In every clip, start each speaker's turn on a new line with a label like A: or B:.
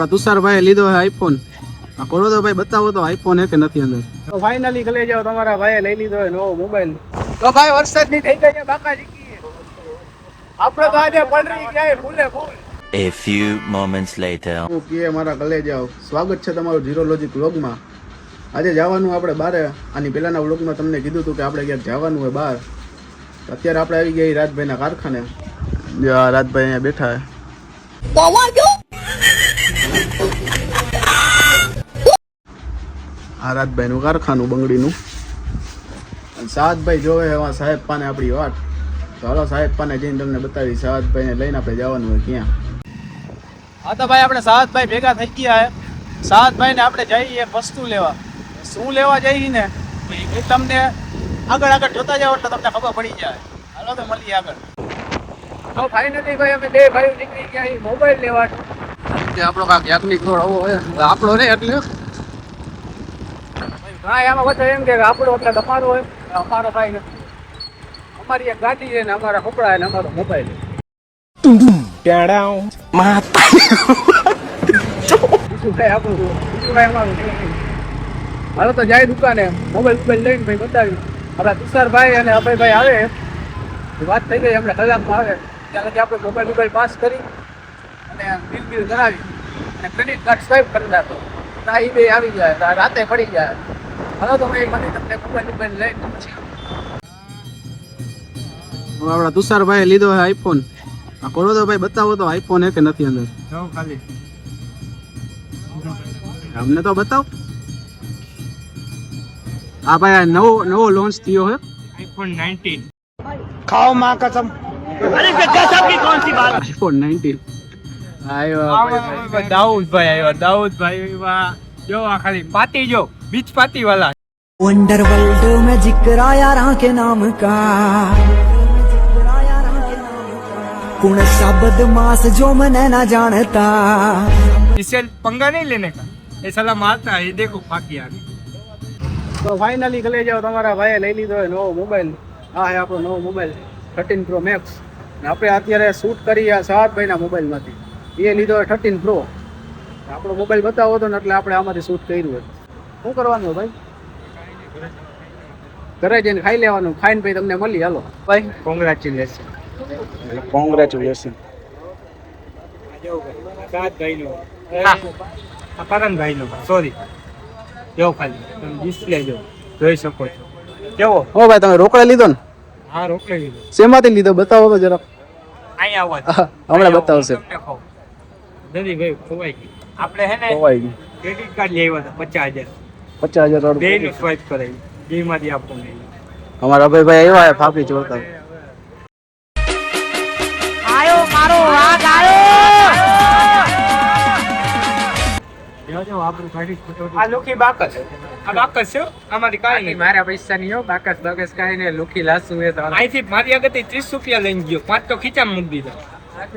A: આપણા તુષારભાઈ લીધો છે આઈફોન. આ કરો તો ભાઈ બતાવો તો આઈફોન હે કે નથી અંદર. તો ફાઇનલી ગલે જાવ તમારા ભાઈએ લઈ લીધો છે નવો મોબાઈલ. તો ભાઈ વરસાદની થઈ ગઈ છે બાકાજી કી. આપણે તો આજે પલરી જાય ફૂલે ફૂલ.
B: A few moments later.
A: Okay મારા ગલે જાવ. સ્વાગત છે તમારું ઝીરો લોજિક વ્લોગમાં. આજે જવાનું આપણે બહાર. આની પહેલાના વ્લોગમાં તમને કીધું હતું કે આપણે ક્યાંક જવાનું હોય બહાર. અત્યારે આપણે આવી ગયા રાજભાઈના કારખાને. રાજભાઈ અહીંયા બેઠા છે. આ રાજભાઈનું કારખાનું બંગડીનું. સાદભાઈ જોવે એવા સાહેબ પાને આપણી વાટ. તો હાલો સાહેબ પાને જઈને તમને બતાવી સાદભાઈને લઈને આપણે જવાનું હોય ક્યાં. હા તો ભાઈ આપણે સાદભાઈ ભેગા થઈ ગયા હે. સાદભાઈને આપણે જઈએ વસ્તુ લેવા. શું લેવા જઈએ ને એ તમને આગળ જોતા જાવ એટલે તમને ખબર પડી જાય. હાલો તો મળીએ આગળ. તો ફાઇનલી ભાઈ અમે બે ભાઈઓ નીકળી ગયા મોબાઈલ લેવા. આપણો કાંક યાકની ખોડ આવો હોય આપણો ને એટલે હા એમાં બધા એમ કે આપણો એટલે તમારો હોય અમારો ભાઈ નથી. અમારી એક ગાડી છે ને અમારા કપડા ને અમારો મોબાઈલ. હાલો તો જાય દુકાને મોબાઈલ લઈને ભાઈ બતાવી. આપણા તુષારભાઈ અને અભયભાઈ આવે વાત થઈ ગઈ આપણે કલાકમાં આવે ત્યાંથી આપણે મોબાઈલ પાસ કરી અને બિલ કરાવી અને ક્રેડિટ કાર્ડ સ્વાઈપ કરી નાખો. એ બે આવી જાય રાતે પડી જાય. હાલો તો ભાઈ મને તમને મોબાઈલ લઈને પછી આપણા તુષારભાઈ લીધો છે આઈફોન. આ કરો તો ભાઈ બતાવો તો આઈફોન હે કે નથી અંદર. ખાલી અમને તો બતાવો. આ ભાઈ નવો લોન્ચ થયો है आईफोन 19. खाओ मां कसम. अरे गजब की कौन सी बात. आईफोन 19 आयो दाऊदભાઈ વાહ જો આ ખાલી પાતી જો બીચ પાતી વાલા.
C: वंडर वर्ल्ड में जिक्र आया राह के नाम का कौन सा बदमाश जो मैंने ना जानता.
D: इससे पंगा नहीं लेने का ये साला मारता है. ये देखो फाकी आ गई.
A: તો ફાઇનલી ગલે જાવ તમારા ભાઈએ લઈ લીધો હોય નવો મોબાઈલ. આ છે આપણો નવો મોબાઈલ 13 Pro Max. આપણે અત્યારે શૂટ કરી આ સાદભાઈના મોબાઈલમાંથી. એ લીધો હોય 13 Pro. આપણો મોબાઈલ બતાવો તો ને એટલે આપણે આમાંથી શૂટ કર્યું હોય. શું કરવાનું ભાઈ? ઘરે જઈને ખાઈ લેવાનું. ખાઈને પછી તમને મળી. હાલો ભાઈ
D: કોંગ્રેચ્યુલેશન.
A: કોંગ્રેચ્યુલેશન.
D: કરણભાઈનો સોરી જો ખાલી તમે ડિસ્પ્લે જો જોઈ શકો છો. કેવો
A: હો ભાઈ તમે રોકડે લીધો ને?
D: હા રોકડે લીધો.
A: શેમાંથી લીધો બતાવો તો જરા.
D: અહીંયા આવો
A: હમણાં બતાવશે.
D: જલ્દી ભાઈ ખોવાઈ ગઈ. આપણે હે ને
A: ખોવાઈ ગઈ.
D: ક્રેડિટ કાર્ડ લેવા હતા
A: 50,000
D: બેનું સ્વાઈપ કરાવી જેમાંથી આપવું નહીં.
A: અમારા ભાઈ આવ્યા ફાફી ચોરતા.
C: आयो मारो राग आयो.
D: આ લુખી બાકસ. આ બાકસ છે અમારી કાઈ નહીં.
A: મારા પૈસા નહીં હો. બાકસ બાકસ કાઈ ને લુખી લાસુ એ તો
D: અહીંથી મારી આગળ 30 રૂપિયા લઈને ગયો. 5 તો ખીચામાં મૂકી દીધા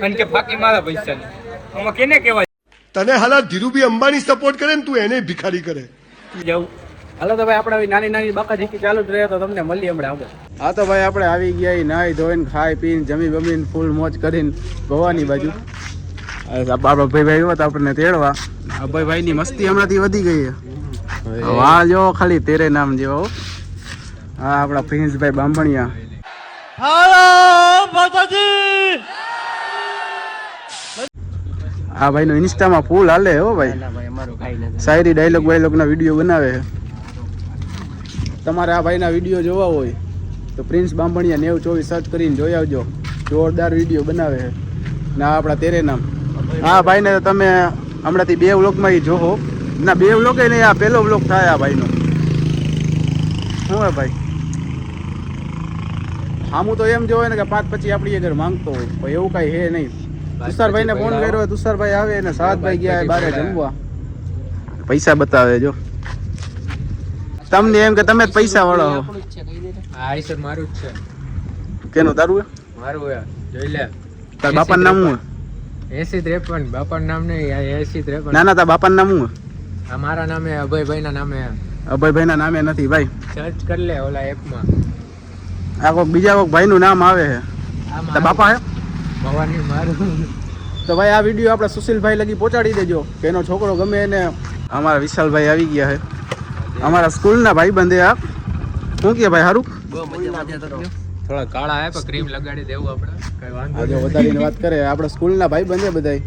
D: કારણ કે બાકી મારા પૈસા નહીં. આમાં કેને કહેવાય
E: તને હાલા ધીરુભાઈ અંબાણી સપોર્ટ કરે ને તું એને ભિખારી કરે.
D: જવું.
A: હાલો તો ભાઈ આપણે નાની નાની બાકા જીકી ચાલુ જ રહે તો તમને મળીએ હમણાં આગળ. હા તો ભાઈ આપણે આવી ગયા નાહી ધોઈને ખાઈ પીને જમી બમીને ફૂલ મોજ કરીને ગોવાની બાજુ. બાબા ભાઈ હોત આપણને તેડવા. ભાઈ ની મસ્તી હમણાંથી વધી ગઈ છે. વાહ જો ખાલી તેરે નામ જેવો. હા આપણા પ્રિન્સભાઈ બાંભણિયા. આ ભાઈ નો ઇન્સ્ટામાં ફૂલ હાલે હો ભાઈ. શાયરી ડાયલોગ ના વિડીયો બનાવે છે. તમારે આ ભાઈના વિડીયો જોવા હોય તો પ્રિન્સ બાંભણિયા 9024 સર્ચ કરીને જોઈ આવજો. જોરદાર વિડીયો બનાવે છે. ના આપણા તેરે નામ. હા ભાઈને તમે હમણાંથી 2 વ્લોગમાં એ જોહો. ના 2 વ્લોગ નહીં આ પહેલો વ્લોગ થાય આ ભાઈનો. શું હે ભાઈ હામું તો એમ જોવે ને કે 5 પછી આપણી આગળ માંગતો હોય પણ એવું કાંઈ હે નહીં. તુષારભાઈને ફોન કર્યો હોય તુષારભાઈ આવે ને સાદભાઈ ગયા બારે જમવા. પૈસા બતાવે જો તમને એમ કે તમે જ પૈસા વાળો હો.
D: હા એ સર મારું જ છે.
A: કેનું તારું
D: મારું હે જોઈ લે.
A: તાર બાપાનું નામ શું?
D: 8053 બાપાનું નામ નહીં 8053.
A: ના ના તાર બાપાનું નામ શું?
D: આ મારા નામે અભયભાઈના નામે.
A: અભયભાઈના નામે નથી ભાઈ.
D: સર્ચ કરી લે ઓલા એપમાં.
A: આ કોઈક બીજા કોઈક ભાઈનું નામ આવે છે. તાર બાપા હે?
D: ભવાની મારું
A: તો ભાઈ આ વિડીયો આપણે સુશીલભાઈ લગી પહોંચાડી દેજો કે એનો છોકરો ગમે એને. અમારા વિશાલભાઈ આવી ગયા છે, અમારા સ્કૂલના ભાઈ બંધે. આ શું કહે ભાઈ સારું?
D: થોડા કાળા હે પણ ક્રીમ લગાડી દેવું આપણે, કઈ વાંધો
A: આજે વધારીને વાત કરે આપણે સ્કૂલના ભાઈ બંધે બધાય.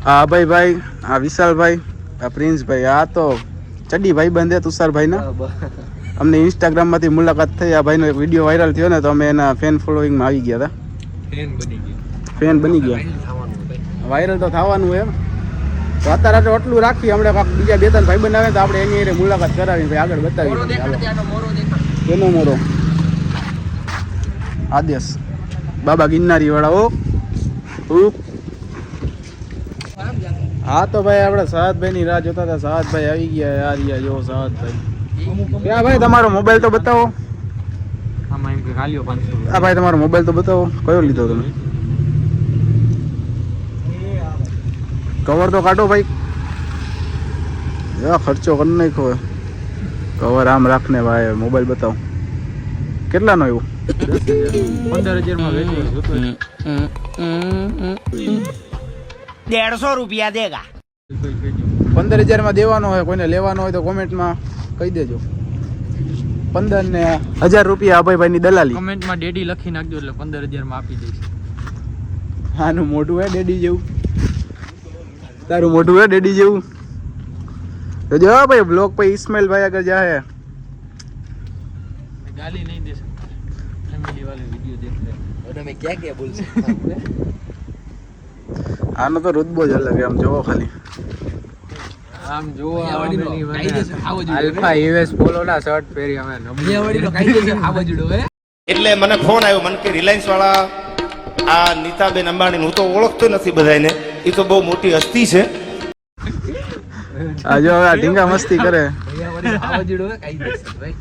A: આ અભયભાઈ, આ વિશાલભાઈ, આ પ્રિન્સભાઈ, આ તો ચડી ભાઈ બંધે તુષારભાઈ ના. અમને ઇન્સ્ટાગ્રામમાંથી મુલાકાત થઈ, આ ભાઈનો એક વિડીયો વાયરલ થયો ને તો અમે એના ફેન ફોલોઈંગમાં આવી ગયા હતા. ફેન બની ગયા, વાયરલ તો થવાનું એમ. તો અત્યારે આટલું રાખીએ, હમણાં કાંક બીજા 2-3 ભાઈ બનાવે તો આપણે એની મુલાકાત કરાવી ભાઈ આગળ બતાવી. એનો મોરો આદેશ બાબા ગિરનારી વાળા. હા તો ભાઈ આપણે સહાદભાઈ ની રાહ જોતા હતા. સહાદભાઈ આવી ગયા યાર. યાર જો સહાદભાઈ ક્યાં ભાઈ? તમારો મોબાઈલ તો બતાવો.
D: આમાં એમ કે ખાલીઓ 500.
A: હા ભાઈ તમારો મોબાઈલ તો બતાવો, કયો લીધો તમે? કવર તો કાઢો ભાઈ. ખર્ચો કરી નાખો. કવર આમ રાખને ભાઈ, મોબાઈલ બતાવો. કેટલાનો એવું?
D: 15,000 માં વેચ્યો.
C: 150 રૂપિયા દેગા.
A: 15,000 માં દેવાનો હોય, કોઈને લેવાનો હોય તો કોમેન્ટમાં કહી દેજો. 15 ને 1000 રૂપિયા અભયભાઈ ની દલાલી.
D: કમેન્ટમાં ડેડી લખી નાખજો એટલે 15,000 માં આપી દઈશ.
A: આનું મોઢું હે ડેડી જેવું. તારું મોઢું હે ડેડી જેવું. તો જો ભાઈ બ્લોગ पे इस्माइल भाई अगर जाए
D: गाली नहीं दे सकता, फैमिली वाले वीडियो देख रहे हैं और मैं क्या क्या बोल सकता हूं.
A: આનો તો રુતબો જ અલગ આમ જોવો ખાલી.
D: આમ જોવો આલ્ફા યુએસ પોલો ના શર્ટ પહેરી અમે નમણીયાવાડીનો કાઈ દે આ બાજુડો હે.
F: એટલે મને ફોન આવ્યો, મને કે રિલાયન્સ વાળા આ નીતાબેન અંબાણી, હું તો ઓળખતો નથી બધાને, એ તો બહુ મોટી હસ્તી છે.
A: આ જો આ ઢીંગા મસ્તી કરે.
D: આ બાજુડો હે કાઈ દે ભાઈ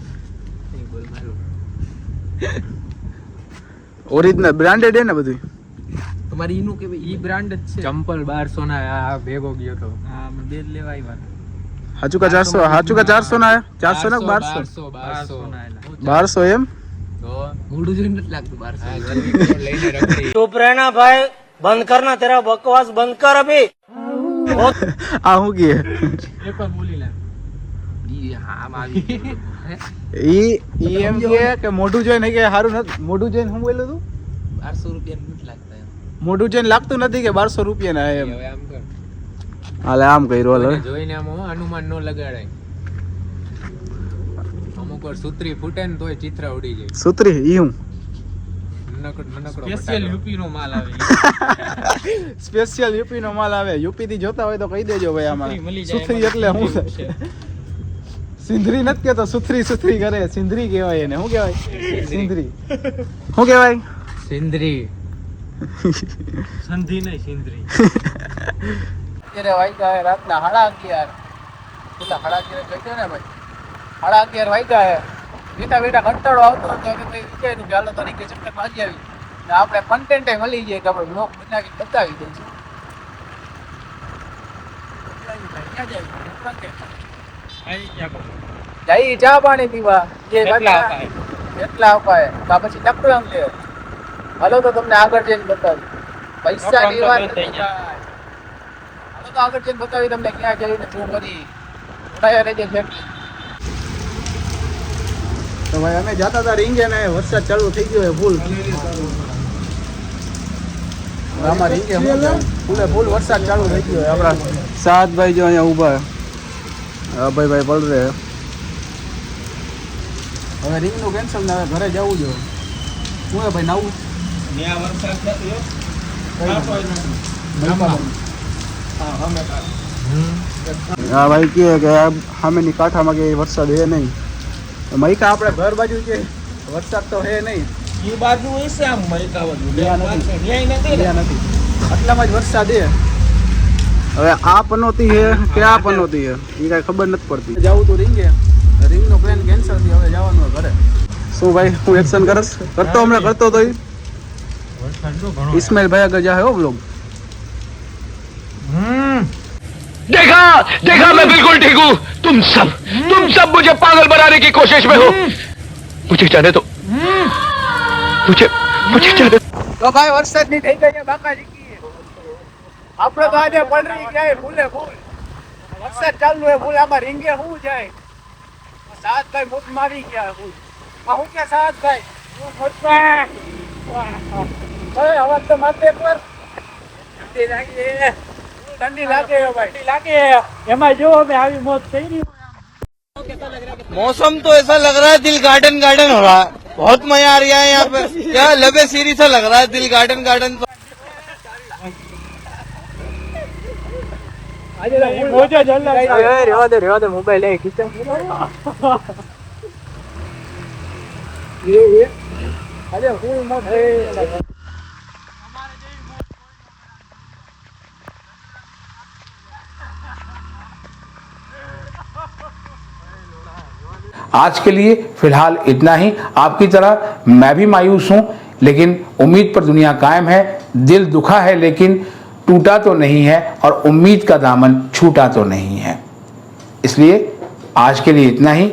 D: નહીં બોલ મારો.
A: ઓરિજિનલ બ્રાન્ડેડ હે ને બધું.
D: તમારી ઈનું કે ભાઈ ઈ બ્રાન્ડ જ છે. ચંપલ 1200 ના આ ભેગો ગયો તો. હા અમે બે જ લેવા આવ્યા.
A: હાચું કા 400? હાચું કા 400 ના? 400 ના 1200? 1200 એમ?
D: તો મોડું જોઈને નથી લાગતું 1200 લઈને રખડી.
G: चुप रहना भाई, बंद करना तेरा बकवास, बंद कर अभी.
A: આ હું કહે?
D: એ પણ બોલી લે. ઈ આમ આવી
A: ઈ એમ કે મોઢું જોઈને કે સારું નથી. મોઢું જોઈને હું બોલ્યો તું?
D: 1200 રૂપિયા નથી લાગતા એમ.
A: મોઢું જોઈને લાગતું નથી કે 1200 રૂપિયા ના એમ.
D: હવે આમ કર.
A: હાલે આમ કર્યું હાલે.
D: જોઈને આમ અનુમાન નો લગાડાય. અમુક વાર સુત્રી ફૂટે ને તોય ચિત્ર ઉડી જાય.
A: સુત્રી ઈ હું
D: સ્પેશિયલ યુપી નો માલ આવે.
A: સ્પેશિયલ યુપી નો માલ આવે. યુપી થી જોતા હોય તો કહી દેજો ભાઈ. આમાં સુથરી એટલે હું સિંધરી નથી કેતો, સુથરી સુથરી કરે. સિંધરી કહેવાય એને. શું કહેવાય? સિંધરી. શું કહેવાય?
D: સિંધરી. સંધી નહીં સિંધરી.
A: અત્યારે વાગ્યા હે રાતના 11:30. પેલા 11:30 કહી દે ને ભાઈ. 11:30 વાગ્યા હે. બેઠા બેઠા કંટાળો આવતો હતો તો વિચાર્યું કે હાલો તરીકે ચક્કર મારી આવી ને આપણે કન્ટેન્ટ મળી જાય કે આપણે બ્લોગ બનાવી બતાવી દઈશું. જઈ ચા પાણી પીવા જે કેટલા અપાય કા પછી ટક્કર આમ લે. હાલો તો તમને આગળ જઈને બતાવી. પૈસા ની વાત હાલો તો આગળ જઈને બતાવી તમને ક્યાં જઈને શું કરી. ઉડાયા રહેજે જેટલી. તો ભાઈ અમે જતા હતા રીંગે ને વરસાદ ચાલુ થઈ ગયો છે ફૂલ. આમાં રીંગે ફૂલ વરસાદ ચાલુ થઈ ગયો છે. આપણા સાતભાઈ જો અહીંયા ઊભા ભાઈ પડ રહે. હવે રીંગનું કેન્સલ ને હવે ઘરે જવું જોઈએ. શું હે ભાઈ નાવું? હા ભાઈ કહે કે સામેની કાંઠામાં કે વરસાદ હે નહીં. મૈકા આપણે ઘર બાજુ છે, વરસાદ તો હે નહીં.
G: ये बाजू ऐसे हम मलका बाजू
A: નથી. આટલામાં જ વરસાદ હે. હવે આ પનોતી હે કે આ પનોતી હે એ કાંઈ ખબર નથી પડતી. જવું તો રીંગે, રીંગનો પ્લાન કેન્સલ થયો. હવે જવાનું હોય ઘરે. શું ભાઈ હું એક્શન કરસ કરતો હમણાં કરતો તો ઇસ્માઇલ ભાઈ આગળ જાય હો બ્લોગ.
H: देखा देखा मैं बिल्कुल ठीक हूँ. तुम सब मुझे पागल बनाने की कोशिश में हो. मुझे जाने दो. मुझे जाने दो.
A: તો ભાઈ વરસાદ ની થઈ ગઈ બાકાજી. આપણે તો આજે પલરી જાય ફૂલે ફૂલ વરસાદ ચાલુ હોય ફૂલ આમાં રીંગે શું જાય સાતભાઈ મોટ મારી ગયા ફૂલ આ શું કે સાતભાઈ હવે તો માથે પર ઠંડી લાગે ભાઈ લાગે એમાં જો અમે આવી મોત થઈ રહી
G: मौसम तो ऐसा लग रहा है दिल गार्डन गार्डन हो रहा है बहुत मजा आ रहा है यहाँ पे क्या लबे सीरी सा लग रहा है दिल गार्डन गार्डन
D: રેવા દે મોબાઈલ લઈ ખીચો અરે હું મોત
I: आज के लिए फिलहाल इतना ही। आपकी तरह मैं भी मायूस हूं, लेकिन उम्मीद पर दुनिया कायम है। दिल दुखा है लेकिन टूटा तो नहीं है, और उम्मीद का दामन छूटा तो नहीं है। इसलिए आज के लिए इतना ही।